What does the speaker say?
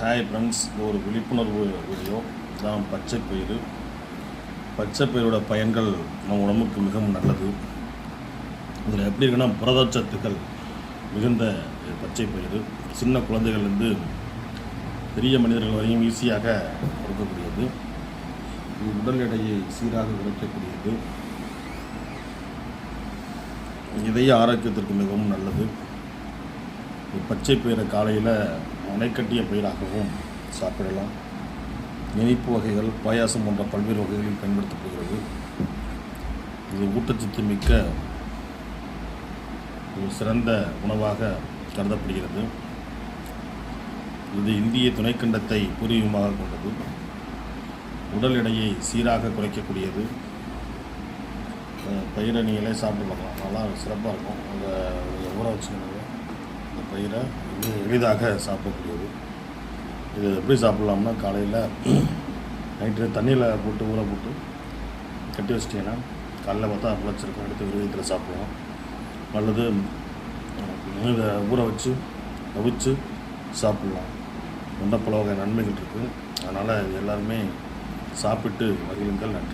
Hi friends, இது ஒரு விழிப்புணர்வு வீடியோ தான். பச்சைப்பயிறு பச்சைப்பயிரோட பயன்கள் நம்ம உடம்புக்கு மிகவும் நல்லது. இதில் எப்படி இருக்குன்னா, புரதச்சத்துக்கள் மிகுந்த பச்சைப்பயிறு சின்ன குழந்தைகள்லேருந்து பெரிய மனிதர்கள் வரையும் ஈஸியாக கொடுக்கக்கூடியது. இது உடல் எடையை சீராக குறைக்கக்கூடியது. இதய ஆரோக்கியத்திற்கு மிகவும் நல்லது. பச்சைப்பயிரை காலையில் முளைக்கட்டிய பயிராகவும் சாப்பிடலாம். இனிப்பு வகைகள், பாயாசம் போன்ற பல்வேறு வகைகளில் பயன்படுத்தப்படுகிறது. இது ஊட்டச்சத்து மிக்க ஒரு சிறந்த உணவாக கருதப்படுகிறது. இது இந்திய துணைக்கண்டத்தை பூர்வீகமாக கொண்டது. உடல் எடையை சீராக குறைக்கக்கூடியது. பயிரை நீங்களே சாப்பிட்டு பார்க்கலாம், நல்லா சிறப்பாக இருக்கும். அந்த ஊற வச்சுக்கிறது இந்த பயிரை எளிதாக சாப்பிடக்கூடியது. இது எப்படி சாப்பிட்லாம்னா, காலையில் நைட்டு தண்ணியில் போட்டு ஊற போட்டு கட்டி வச்சிட்டிங்கன்னா காலையில் பார்த்தா முளைச்சிருக்கும், எடுத்து விருதத்தில் சாப்பிடலாம். அல்லது இதை ஊற வச்சு அவிச்சு சாப்பிட்லாம். பல வகை நன்மைகள் இருக்குது. அதனால் இது எல்லாருமே சாப்பிட்டு மகிழுங்கள். நன்றி.